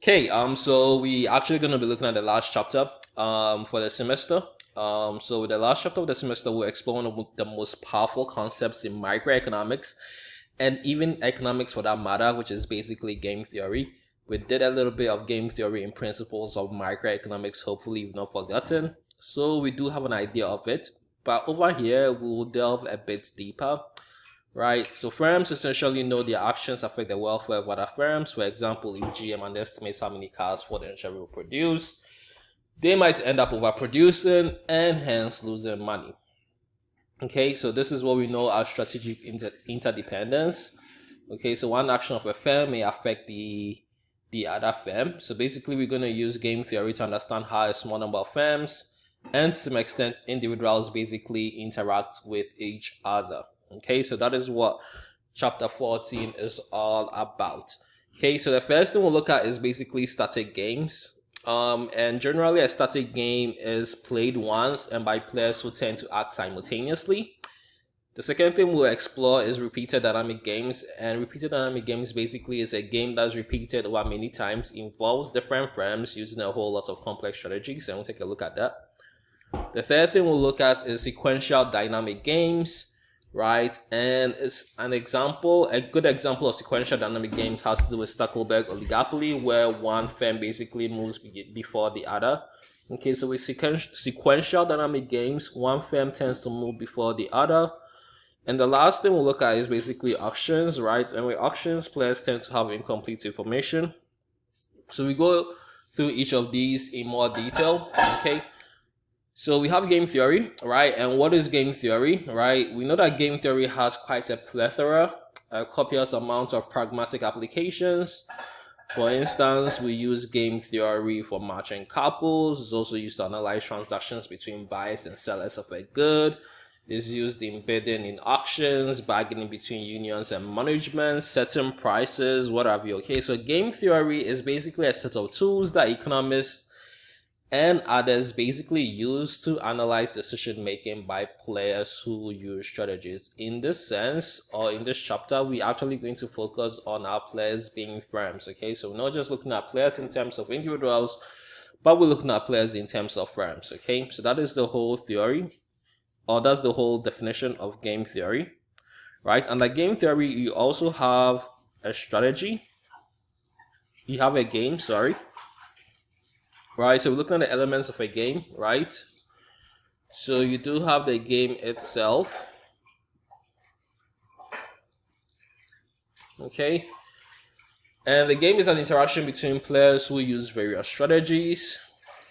Okay, so we actually going to be looking at the last chapter for the semester. So with the last chapter of the semester, we're exploring the most powerful concepts in microeconomics and even economics for that matter, which is basically game theory. We did a little bit of game theory and principles of microeconomics. Hopefully, you've not forgotten. So we do have an idea of it, but over here we'll delve a bit deeper. Right, so firms essentially know their actions affect the welfare of other firms. For example, if GM underestimates how many cars Ford and Chevy will produce, they might end up overproducing and hence losing money. Okay, so this is what we know as strategic interdependence. Okay, so one action of a firm may affect the other firm. So basically, we're going to use game theory to understand how a small number of firms and to some extent individuals basically interact with each other. Okay, so that is what chapter 14 is all about. Okay, so the first thing we'll look at is basically static games. And generally a static game is played once and by players who tend to act simultaneously. The second thing we'll explore is repeated dynamic games, and repeated dynamic games basically is a game that's repeated over many times, involves different firms using a whole lot of complex strategies, and we'll take a look at that. The third thing we'll look at is sequential dynamic games, right? And it's an example, a good example of sequential dynamic games has to do with Stackelberg oligopoly, where one firm basically moves before the other. Okay, so with sequential dynamic games, one firm tends to move before the other. And the last thing we'll look at is basically auctions, right? And with auctions, players tend to have incomplete information. So we go through each of these in more detail, okay? So we have game theory, right? And what is game theory, right? We know that game theory has quite a plethora, a copious amount of pragmatic applications. For instance, we use game theory for matching couples. It's also used to analyze transactions between buyers and sellers of a good. It's used in bidding in auctions, bargaining between unions and management, setting prices, what have you. Okay, so game theory is basically a set of tools that economists and others basically use to analyze decision making by players who use strategies. In this sense, or in this chapter, we're actually going to focus on our players being firms. Okay, so we're not just looking at players in terms of individuals, but we're looking at players in terms of firms. Okay, so that is the whole theory, or that's the whole definition of game theory, right? Under game theory, you also have a strategy. You have a game, sorry. Right, so we're looking at the elements of a game, right? So you do have the game itself. Okay. And the game is an interaction between players who use various strategies,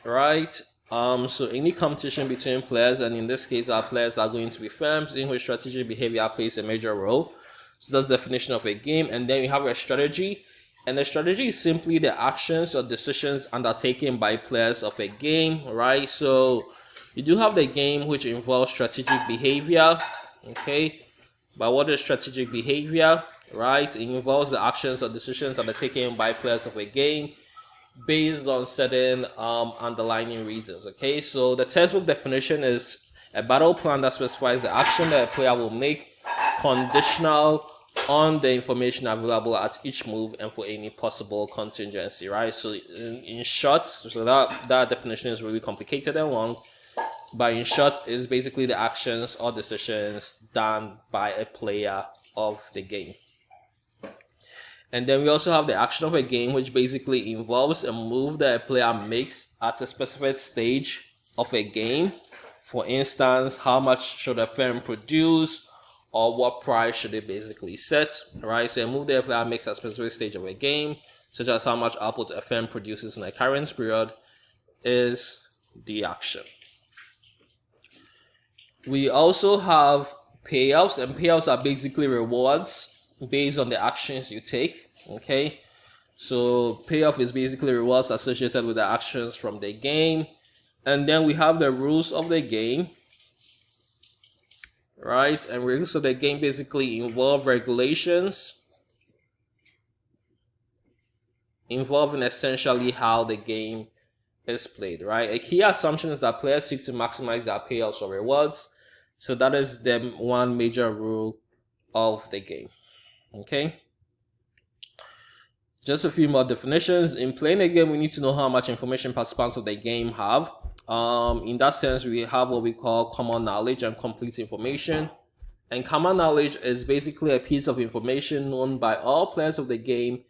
right? So any competition between players, and in this case, our players are going to be firms in which strategic behavior plays a major role. So that's the definition of a game. And then we have a strategy. And the strategy is simply the actions or decisions undertaken by players of a game, right? So you do have the game which involves strategic behavior, okay? But what is strategic behavior, right? It involves the actions or decisions undertaken by players of a game based on certain underlying reasons, okay? So the textbook definition is a battle plan that specifies the action that a player will make conditional on the information available at each move and for any possible contingency, right? So in short, so that definition is really complicated and long, but in short is basically the actions or decisions done by a player of the game. And then we also have the action of a game, which basically involves a move that a player makes at a specific stage of a game. For instance, how much should a firm produce, or what price should it basically set, right? So a move that a player makes at a specific stage of a game, such as how much output a firm produces in a current period, is the action. We also have payoffs, and payoffs are basically rewards based on the actions you take, okay? So payoff is basically rewards associated with the actions from the game. And then we have the rules of the game, right? And rules of the game basically involve regulations involving essentially how the game is played, right? A key assumption is that players seek to maximize their payouts or rewards. So that is the one major rule of the game. Okay. Just a few more definitions. In playing a game, we need to know how much information participants of the game have. In that sense, we have what we call common knowledge and complete information. And common knowledge is basically a piece of information known by all players of the game,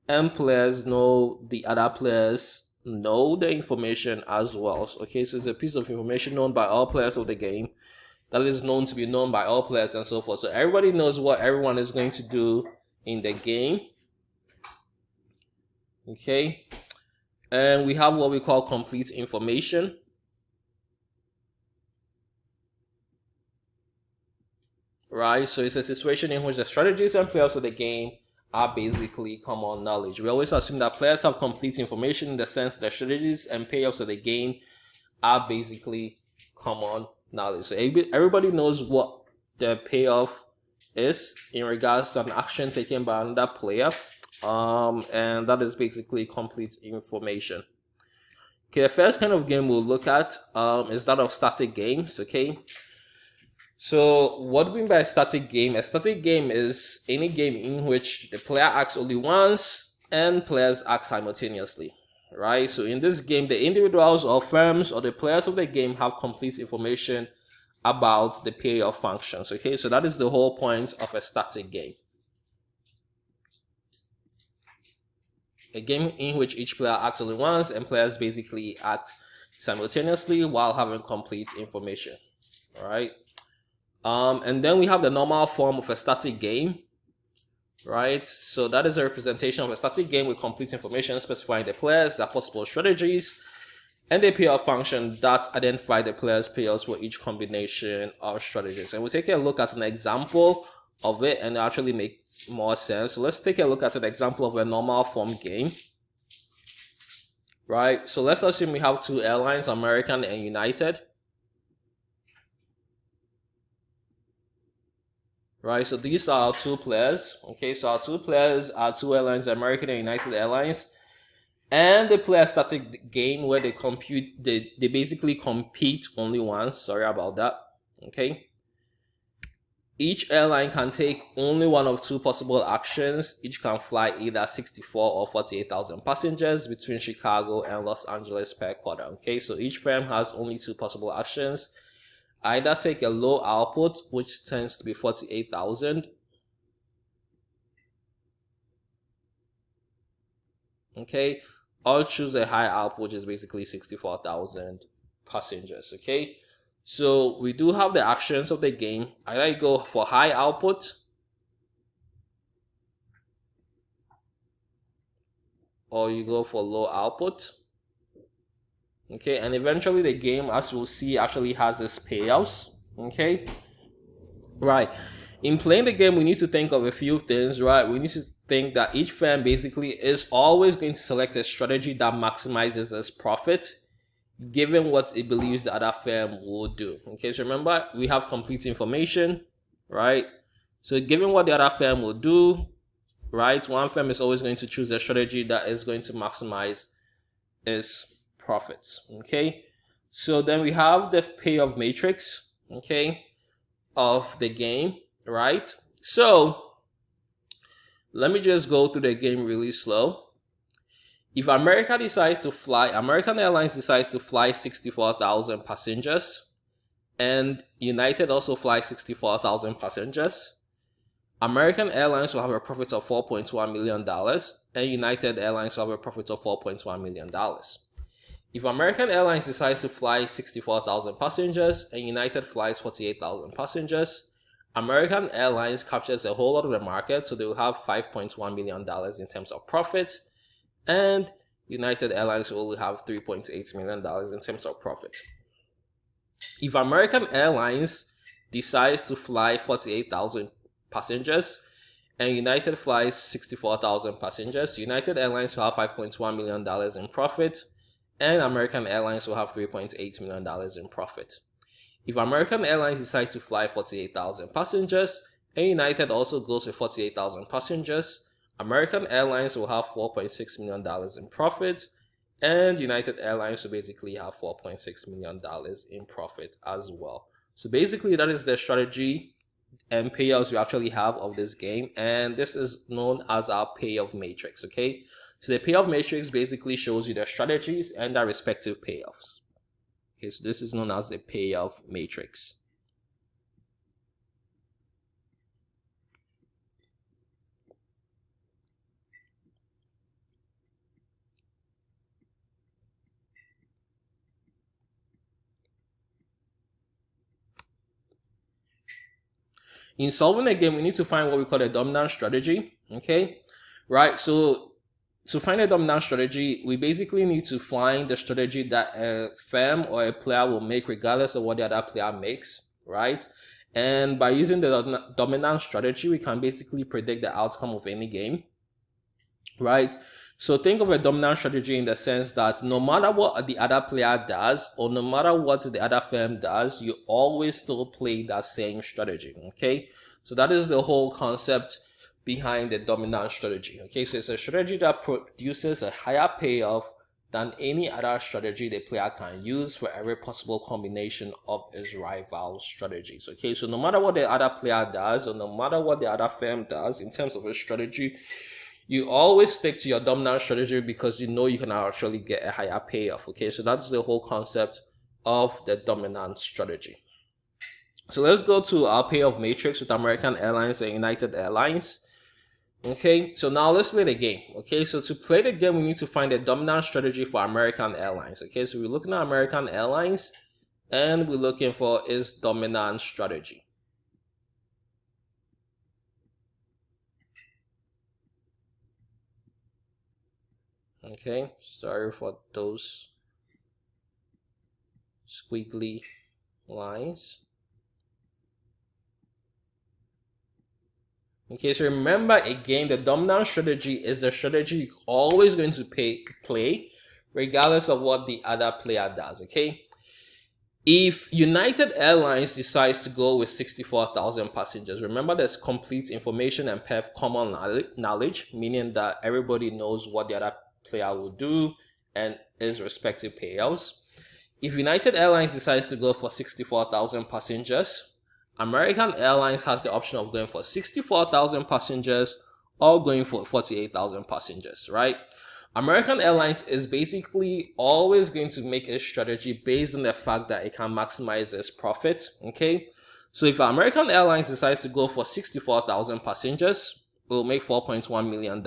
and players know the other players know the information as well. Okay, so it's a piece of information known by all players of the game that is known to be known by all players and so forth. So everybody knows what everyone is going to do in the game. Okay, and we have what we call complete information. Right, so it's a situation in which the strategies and players of the game are basically common knowledge. We always assume that players have complete information in the sense that strategies and payoffs of the game are basically common knowledge. So everybody knows what the payoff is in regards to an action taken by another player. And that is basically complete information. Okay, the first kind of game we'll look at is that of static games. Okay, so what do we mean by a static game? A static game is any game in which the player acts only once and players act simultaneously, right? So in this game, the individuals or firms or the players of the game have complete information about the payoff functions. Okay, so that is the whole point of a static game. A game in which each player acts only once and players basically act simultaneously while having complete information. All right. And then we have the normal form of a static game, right? So that is a representation of a static game with complete information specifying the players, their possible strategies, and the payoff function that identify the players' payoffs for each combination of strategies. And we'll take a look at an example of it and it actually makes more sense. So let's take a look at an example of a normal form game. Right, so let's assume we have two airlines, American and United. Right, so these are our two players. Okay, so our two players are two airlines, American and United Airlines. And they play a static game where they basically compete only once. Sorry about that. Okay. Each airline can take only one of two possible actions. Each can fly either 64 or 48,000 passengers between Chicago and Los Angeles per quarter. Okay, so each firm has only two possible actions. Either take a low output, which tends to be 48,000. Okay, or choose a high output, which is basically 64,000 passengers. Okay. So we do have the actions of the game. Either you go for high output or you go for low output. Okay, and eventually the game, as we'll see, actually has its payouts. Okay, right. In playing the game, we need to think of a few things, right? We need to think that each firm basically is always going to select a strategy that maximizes its profit, given what it believes the other firm will do. Okay, so remember, we have complete information, right? So given what the other firm will do, right, one firm is always going to choose a strategy that is going to maximize its profits. Okay, so then we have the payoff matrix, okay, of the game, right? So let me just go through the game really slow. If American Airlines decides to fly 64,000 passengers, and United also flies 64,000 passengers, American Airlines will have a profit of $4.1 million, and United Airlines will have a profit of $4.1 million. If American Airlines decides to fly 64,000 passengers, and United flies 48,000 passengers, American Airlines captures a whole lot of the market, so they will have $5.1 million in terms of profit, and United Airlines will only have $3.8 million in terms of profit. If American Airlines decides to fly 48,000 passengers and United flies 64,000 passengers, United Airlines will have $5.1 million in profit and American Airlines will have $3.8 million in profit. If American Airlines decides to fly 48,000 passengers and United also goes with 48,000 passengers, American Airlines will have $4.6 million in profit, and United Airlines will basically have $4.6 million in profit as well. So basically, that is the strategy and payouts we actually have of this game, and this is known as our payoff matrix. Okay, so the payoff matrix basically shows you their strategies and their respective payoffs. Okay, so this is known as the payoff matrix. In solving a game, we need to find what we call a dominant strategy. Okay, right? So to find a dominant strategy, we basically need to find the strategy that a firm or a player will make regardless of what the other player makes, right? And by using the dominant strategy, we can basically predict the outcome of any game, right? So think of a dominant strategy in the sense that no matter what the other player does or no matter what the other firm does, you always still play that same strategy, okay? So that is the whole concept behind the dominant strategy, okay? So it's a strategy that produces a higher payoff than any other strategy the player can use for every possible combination of his rival strategies, okay? So no matter what the other player does or no matter what the other firm does in terms of a strategy, you always stick to your dominant strategy because you know you can actually get a higher payoff, okay? So that's the whole concept of the dominant strategy. So let's go to our payoff matrix with American Airlines and United Airlines. Okay, so now let's play the game. Okay, so to play the game, we need to find a dominant strategy for American Airlines. Okay, so we're looking at American Airlines and we're looking for its dominant strategy. Okay, sorry for those squiggly lines. Okay, so remember again, the dominant strategy is the strategy you're always going to play regardless of what the other player does, okay? If United Airlines decides to go with 64,000 passengers, remember there's complete information and common knowledge, meaning that everybody knows what the other player will do and his respective payouts. If United Airlines decides to go for 64,000 passengers, American Airlines has the option of going for 64,000 passengers or going for 48,000 passengers, right? American Airlines is basically always going to make a strategy based on the fact that it can maximize its profit, okay? So if American Airlines decides to go for 64,000 passengers, it will make $4.1 million.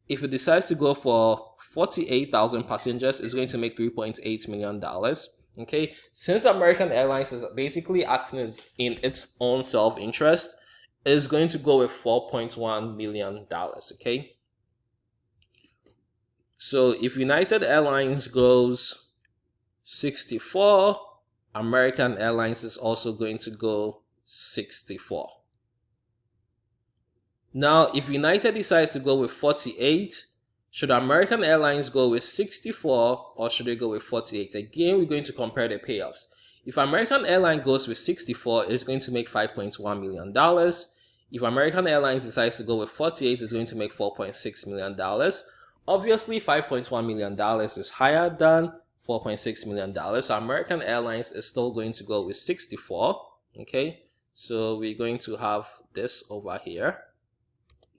If it decides to go for 48,000 passengers, it's going to make $3.8 million. Okay, since American Airlines is basically acting in its own self-interest, it's going to go with $4.1 million. Okay, so if United Airlines goes 64, American Airlines is also going to go 64. Now, if United decides to go with 48, should American Airlines go with 64 or should they go with 48? Again, we're going to compare the payoffs. If American Airlines goes with 64, it's going to make $5.1 million. If American Airlines decides to go with 48, it's going to make $4.6 million. Obviously, $5.1 million is higher than $4.6 million. So American Airlines is still going to go with 64. Okay, so we're going to have this over here.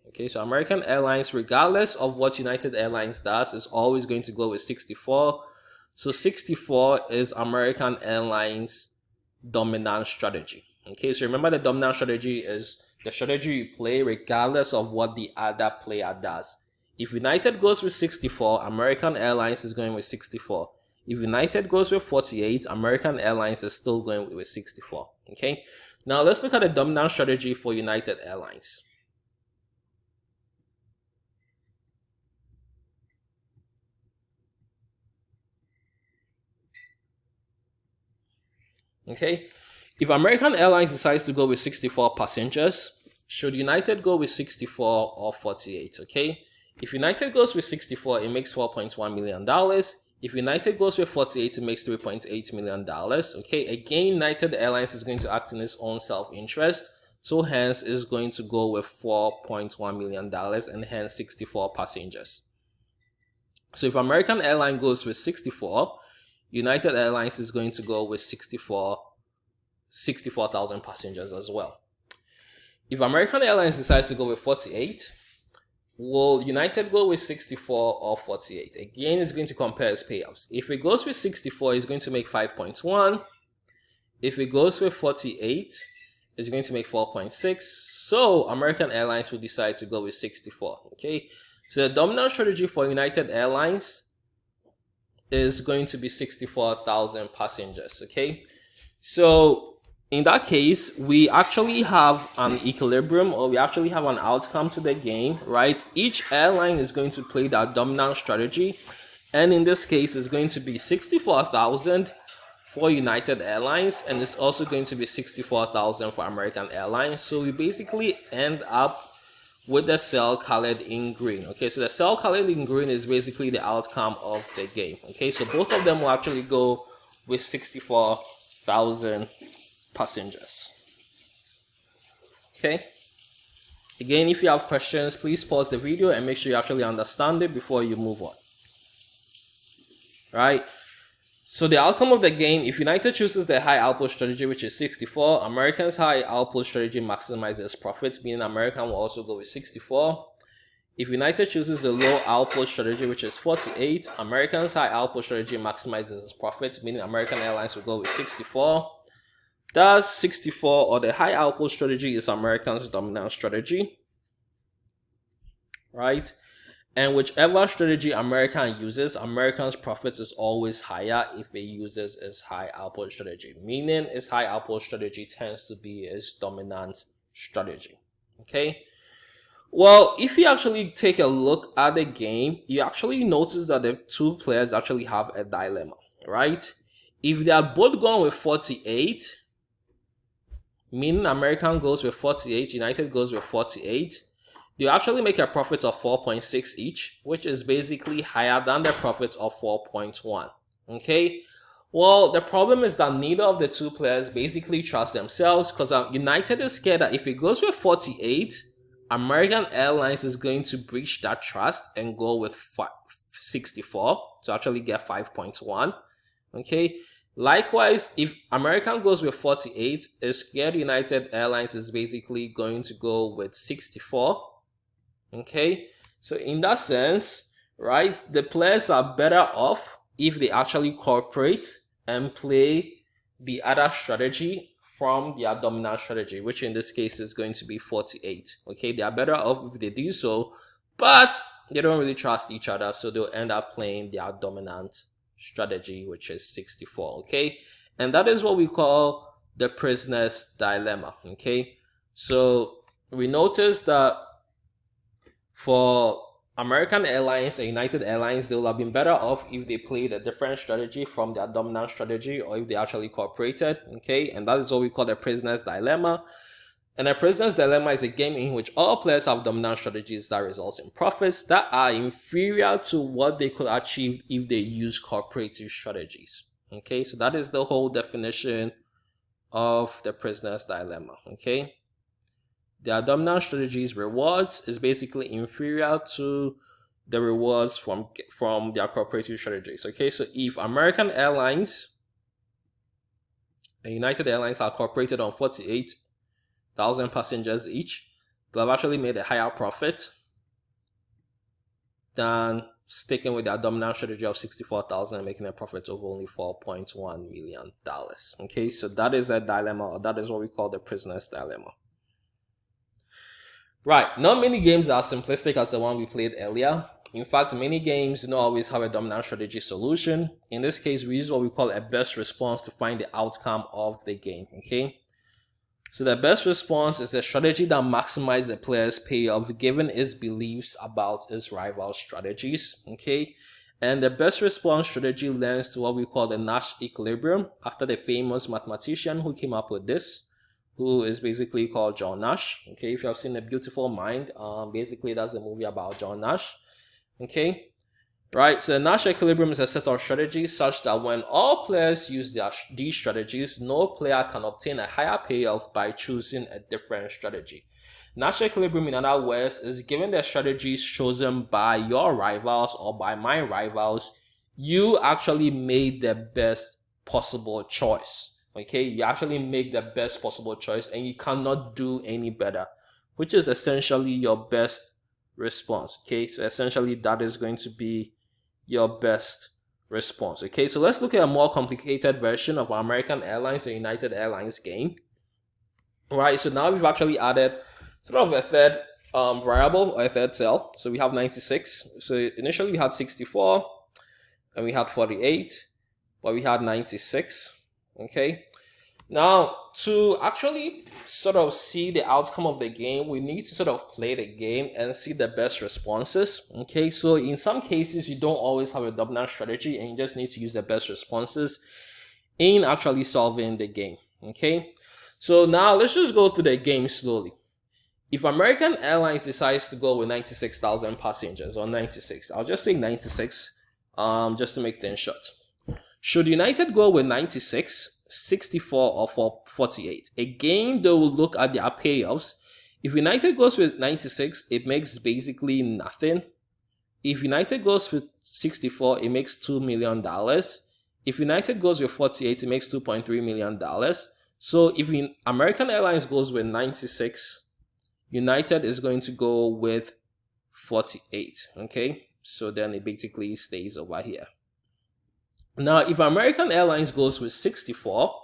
Okay, so American Airlines, regardless of what United Airlines does, is always going to go with 64. So 64 is American Airlines' dominant strategy. Okay, so remember the dominant strategy is the strategy you play regardless of what the other player does. If United goes with 64, American Airlines is going with 64. If United goes with 48, American Airlines is still going with 64. Okay, now let's look at the dominant strategy for United Airlines. Okay, if American Airlines decides to go with 64 passengers, should United go with 64 or 48? Okay, if United goes with 64, it makes $4.1 million. If United goes with 48, it makes $3.8 million. Okay, again, United Airlines is going to act in its own self-interest, so hence is going to go with $4.1 million and hence 64 passengers. So if American Airlines goes with 64, United Airlines is going to go with 64,000 passengers as well. if American Airlines decides to go with 48, will United go with 64 or 48? Again, it's going to compare its payouts. If it goes with 64, it's going to make 5.1. If it goes with 48, it's going to make 4.6. So American Airlines will decide to go with 64. Okay, so the dominant strategy for United Airlines is going to be 64,000 passengers. Okay, so in that case, we actually have an equilibrium, or we actually have an outcome to the game, right? Each airline is going to play that dominant strategy, and in this case, it's going to be 64,000 for United Airlines, and it's also going to be 64,000 for American Airlines. So we basically end up with the cell colored in green. Okay, so the cell colored in green is basically the outcome of the game. Okay, so both of them will actually go with 64,000 passengers. Okay, again, if you have questions, please pause the video and make sure you actually understand it before you move on. Right, so the outcome of the game, if United chooses the high output strategy, which is 64, American's high output strategy maximizes profits, meaning American will also go with 64. If United chooses the low output strategy, which is 48, American's high output strategy maximizes its profits, meaning American Airlines will go with 64. Thus, 64, or the high output strategy, is American's dominant strategy, right? And whichever strategy American uses, American's profits is always higher if it uses its high output strategy, meaning its high output strategy tends to be its dominant strategy. Okay, well, if you actually take a look at the game, you actually notice that the two players actually have a dilemma, right? If they are both going with 48, meaning American goes with 48, United goes with 48, they actually make a profit of 4.6 each, which is basically higher than the profit of 4.1. Okay, well, the problem is that neither of the two players basically trust themselves, because United is scared that if it goes with 48, American Airlines is going to breach that trust and go with 64 to actually get 5.1. Okay, likewise, if American goes with 48, it's scared United Airlines is basically going to go with 64. Okay, so in that sense, right, the players are better off if they actually cooperate and play the other strategy from their dominant strategy, which in this case is going to be 48. Okay, they are better off if they do so, but they don't really trust each other, so they'll end up playing their dominant strategy, which is 64. Okay, and that is what we call the prisoner's dilemma. Okay, so we notice that for American Airlines and United Airlines, they will have been better off if they played a different strategy from their dominant strategy, or if they actually cooperated. Okay, and that is what we call the prisoner's dilemma. And a prisoner's dilemma is a game in which all players have dominant strategies that results in profits that are inferior to what they could achieve if they use cooperative strategies. Okay, so that is the whole definition of the prisoner's dilemma. Okay, their dominant strategies rewards is basically inferior to the rewards from their cooperative strategies. Okay, so if American Airlines and United Airlines are cooperated on 48,000 passengers each, they'll have actually made a higher profit than sticking with their dominant strategy of 64,000 and making a profit of only $4.1 million. Okay, so that is a dilemma, or that is what we call the prisoner's dilemma. Right, not many games are simplistic as the one we played earlier. In fact, many games do not always have a dominant strategy solution. In this case, we use what we call a best response to find the outcome of the game. Okay, so the best response is a strategy that maximizes the player's payoff given its beliefs about its rival strategies. Okay, and the best response strategy learns to what we call the Nash equilibrium, after the famous mathematician who came up with this, who is basically called John Nash. Okay, if you have seen A Beautiful Mind, basically that's the movie about John Nash. Okay, right, so the Nash equilibrium is a set of strategies such that when all players use these strategies, no player can obtain a higher payoff by choosing a different strategy. Nash equilibrium, in other words, is given the strategies chosen by your rivals or by my rivals, you actually made the best possible choice. Okay, you actually make the best possible choice and you cannot do any better. which is essentially your best response. Okay, so essentially that is going to be your best response. Okay, so let's look at a more complicated version of American Airlines and United Airlines gain. Right, so now we've actually added sort of a third variable or a third cell. So we have 96. So initially we had 64 and we had 48, but we had 96. Okay. Now, to actually sort of see the outcome of the game, we need to sort of play the game and see the best responses. Okay, so in some cases, you don't always have a dominant strategy and you just need to use the best responses in actually solving the game. Okay, so now let's just go through the game slowly. If American Airlines decides to go with 96,000 passengers, or 96, I'll just say 96, just to make things short. Should United go with 96, 64, or 48? Again, they will look at their payoffs. If United goes with 96, it makes basically nothing. If United goes with 64, it makes $2 million. If United goes with 48, it makes $2.3 million. So if American Airlines goes with 96, United is going to go with 48. Okay, so then it basically stays over here. Now, if American Airlines goes with 64,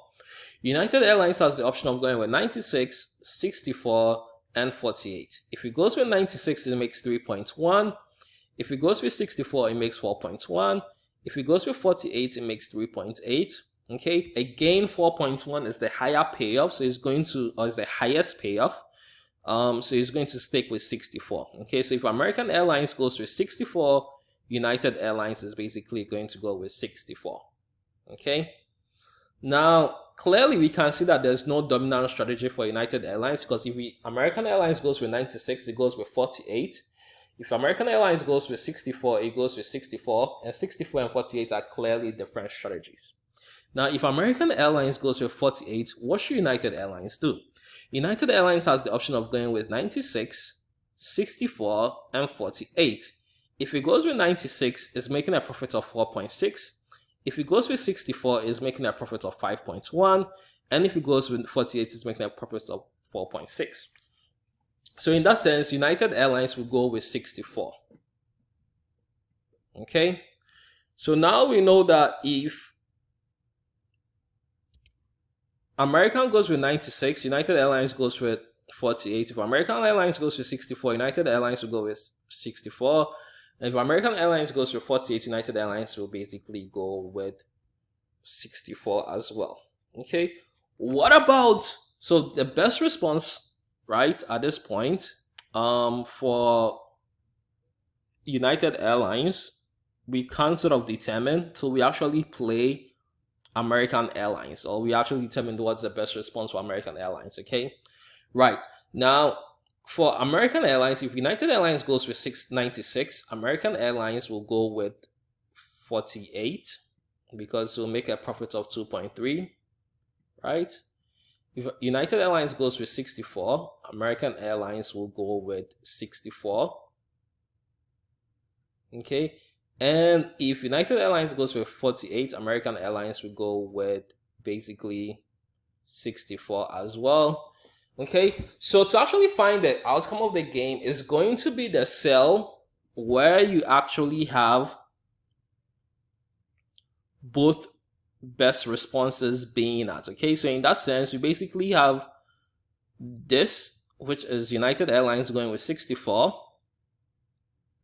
United Airlines has the option of going with 96, 64, and 48. If it goes with 96, it makes 3.1. If it goes with 64, it makes 4.1. If it goes with 48, it makes 3.8. Okay, again, 4.1 is the higher payoff, so it's going to, or is the highest payoff. So it's going to stick with 64. Okay, so if American Airlines goes with 64, United Airlines is basically going to go with 64. Okay, now clearly we can see that there's no dominant strategy for United Airlines, because if American Airlines goes with 96, it goes with 48. If American Airlines goes with 64, it goes with 64, and 64 and 48 are clearly different strategies. Now, if American Airlines goes with 48, what should United Airlines do? United Airlines has the option of going with 96, 64, and 48. If it goes with 96, it's making a profit of 4.6. If it goes with 64, it's making a profit of 5.1. And if it goes with 48, it's making a profit of 4.6. So in that sense, United Airlines will go with 64. Okay? So now we know that if American goes with 96, United Airlines goes with 48. If American Airlines goes with 64, United Airlines will go with 64. And if American Airlines goes with 48, United Airlines will basically go with 64 as well. Okay, what about, so the best response, right, at this point, for United Airlines, we can't sort of determine till we actually play American Airlines, or we actually determine what's the best response for American Airlines. Okay, right, now for American Airlines, if United Airlines goes with 96, American Airlines will go with 48 because it will make a profit of 2.3, right? If United Airlines goes with 64, American Airlines will go with 64. Okay, and if United Airlines goes with 48, American Airlines will go with basically 64 as well. Okay, so to actually find the outcome of the game is going to be the cell where you actually have both best responses being at. Okay, so in that sense, we basically have this, which is United Airlines going with 64.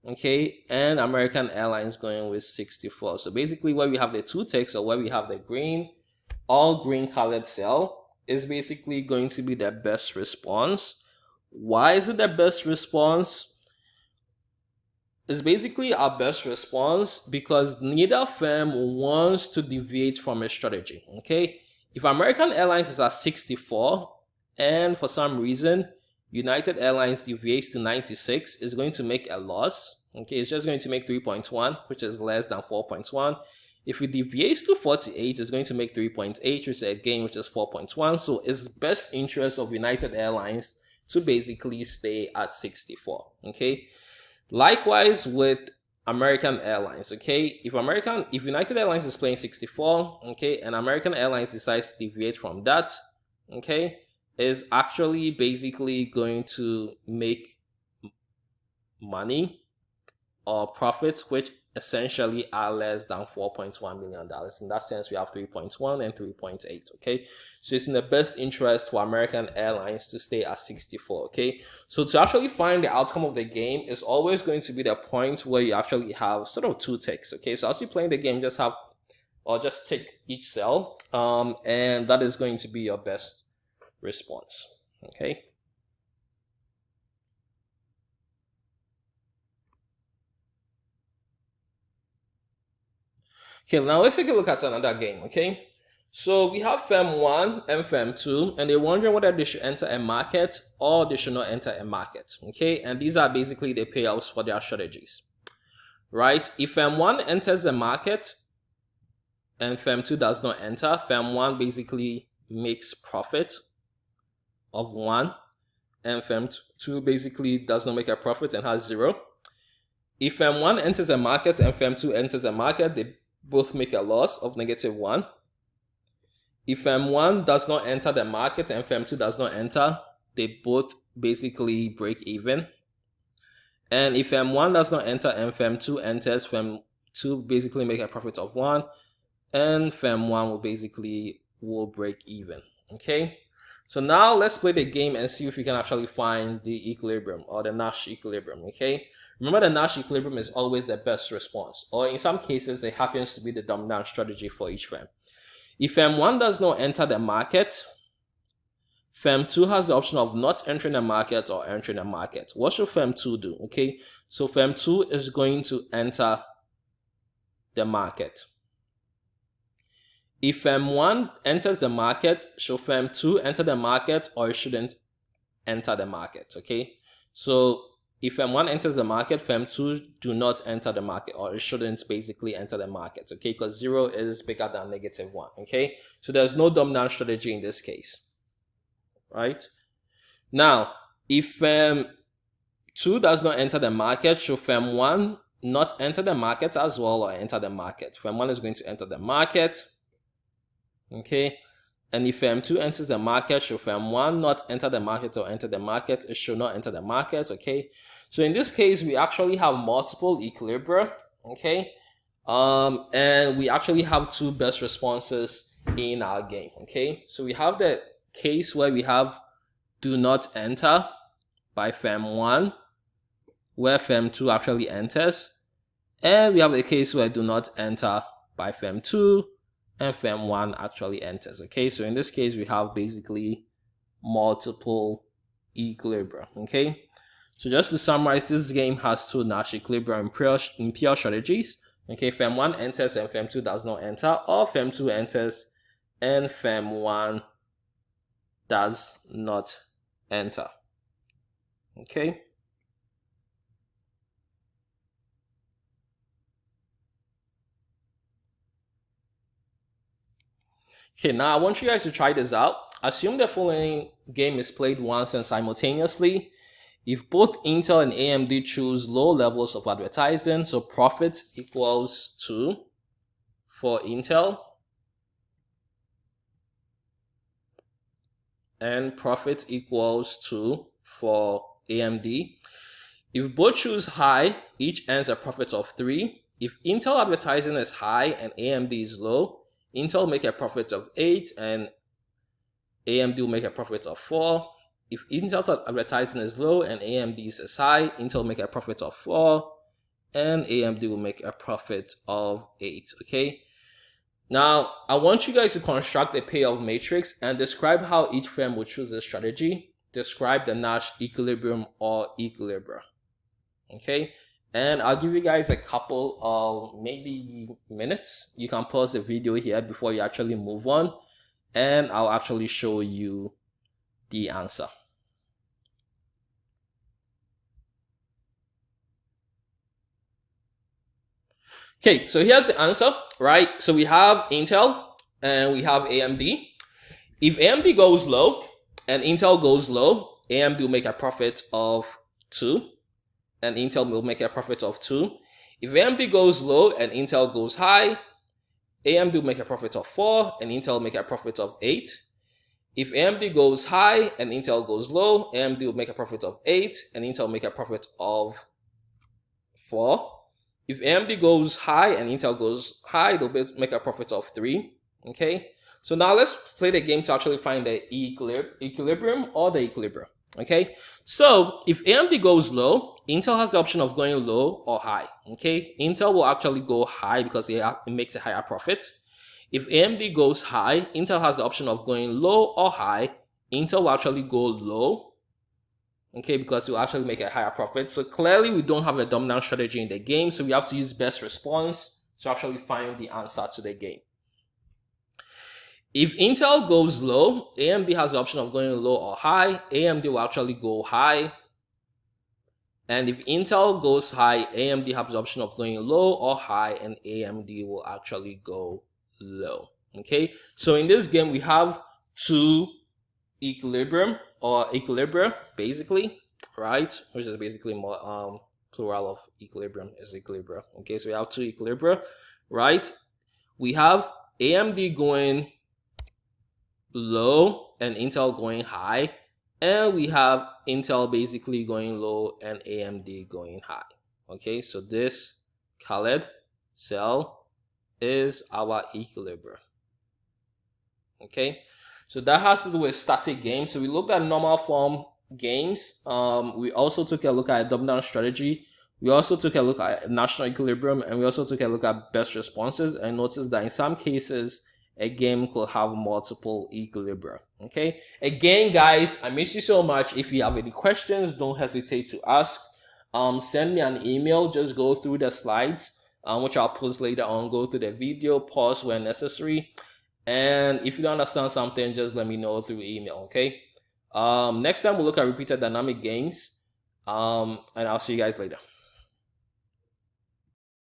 Okay, and American Airlines going with 64. So basically where we have the two ticks, or where we have the green, all green colored cell, is basically going to be the best response. Why is it the best response? It's basically our best response because neither firm wants to deviate from a strategy. Okay, if American Airlines is at 64 and for some reason United Airlines deviates to 96, it's going to make a loss. Okay, it's just going to make 3.1, which is less than 4.1. If it deviates to 48, it's going to make 3.8, which is a gain, which is 4.1. So it's best interest of United Airlines to basically stay at 64. Okay, likewise with American Airlines. Okay, if United Airlines is playing 64, okay, and American Airlines decides to deviate from that, okay, is actually basically going to make money or profits which essentially are less than $4.1 million. In that sense, we have 3.1 and 3.8. Okay, so it's in the best interest for American Airlines to stay at 64. Okay, so to actually find the outcome of the game is always going to be the point where you actually have sort of two ticks. Okay, so as you're playing the game, just tick each cell, and that is going to be your best response. Okay. Okay, now let's take a look at another game, okay? So we have firm 1 and firm 2, and they're wondering whether they should enter a market or they should not enter a market, okay? And these are basically the payouts for their strategies, right? If firm 1 enters the market and firm 2 does not enter, firm 1 basically makes profit of 1, and firm 2 basically does not make a profit and has 0. If firm 1 enters a market and firm 2 enters a market, they both make a loss of -1. If firm 1 does not enter the market and firm 2 does not enter, they both basically break even. And if firm 1 does not enter and firm 2 enters, firm 2 basically make a profit of 1, and firm 1 will break even. Okay, so now let's play the game and see if we can actually find the equilibrium or the Nash equilibrium. Okay, remember the Nash equilibrium is always the best response, or in some cases it happens to be the dominant strategy for each firm. If firm 1 does not enter the market, firm 2 has the option of not entering the market or entering the market. What should firm 2 do? Okay, so firm 2 is going to enter the market. If firm 1 enters the market, should firm 2 enter the market or it shouldn't enter the market? Okay, so if firm 1 enters the market, firm 2 do not enter the market, or it shouldn't basically enter the market, okay, because 0 is bigger than -1, okay? So there's no dominant strategy in this case, right? Now, if firm 2 does not enter the market, should firm 1 not enter the market as well or enter the market? Firm 1 is going to enter the market, okay? And if firm 2 enters the market, should firm 1 not enter the market or enter the market? It should not enter the market, okay? So in this case, we actually have multiple equilibria, okay? And we actually have two best responses in our game, okay? So we have the case where we have do not enter by firm 1, where firm 2 actually enters. And we have the case where do not enter by firm 2, and firm 1 actually enters, okay? So in this case, we have basically multiple equilibria, okay? So just to summarize, this game has two Nash equilibrium in pure strategies, okay? Firm 1 enters and firm 2 does not enter, or firm 2 enters and firm 1 does not enter, okay? Okay, now I want you guys to try this out. Assume the following game is played once and simultaneously. If both Intel and AMD choose low levels of advertising, so profit equals 2 for Intel and profit equals 2 for AMD. If both choose high, each earns a profit of 3. If Intel advertising is high and AMD is low, Intel will make a profit of 8 and AMD will make a profit of 4. If Intel's advertising is low and AMD's is high, Intel will make a profit of 4 and AMD will make a profit of 8, okay? Now, I want you guys to construct a payoff matrix and describe how each firm will choose this strategy. Describe the Nash equilibrium or equilibria, okay? And I'll give you guys a couple of maybe minutes. You can pause the video here before you actually move on, and I'll actually show you the answer. Okay, so here's the answer, right? So we have Intel and we have AMD. If AMD goes low and Intel goes low, AMD will make a profit of 2 and Intel will make a profit of 2. If AMD goes low and Intel goes high, AMD will make a profit of 4 and Intel will make a profit of 8. If AMD goes high and Intel goes low, AMD will make a profit of 8 and Intel will make a profit of 4. If AMD goes high and Intel goes high, they'll make a profit of 3. Okay, so now let's play the game to actually find the equilibrium or the equilibrium. Okay, so if AMD goes low, Intel has the option of going low or high. Okay, Intel will actually go high because it makes a higher profit. If AMD goes high, Intel has the option of going low or high. Intel will actually go low, okay, because it will actually make a higher profit. So clearly we don't have a dominant strategy in the game, so we have to use best response to actually find the answer to the game. If Intel goes low, AMD has the option of going low or high. AMD will actually go high. And if Intel goes high, AMD has the option of going low or high, and AMD will actually go low. Okay, so in this game we have two equilibrium or equilibria, basically, right? Which is basically more plural of equilibrium is equilibria. Okay, so we have two equilibria, right? We have AMD going low and Intel going high, and we have Intel basically going low and AMD going high. Okay, so this colored cell is our equilibrium. Okay, so that has to do with static games. So we looked at normal form games. We also took a look at dominant strategy. We also took a look at national equilibrium, and we also took a look at best responses, and noticed that in some cases a game could have multiple equilibria. Okay, again guys, I miss you so much. If you have any questions, don't hesitate to ask. Send me an email. Just go through the slides, which I'll post later on. Go through the video, pause when necessary, and if you don't understand something, just let me know through email. Okay, next time we'll look at repeated dynamic games, and I'll see you guys later.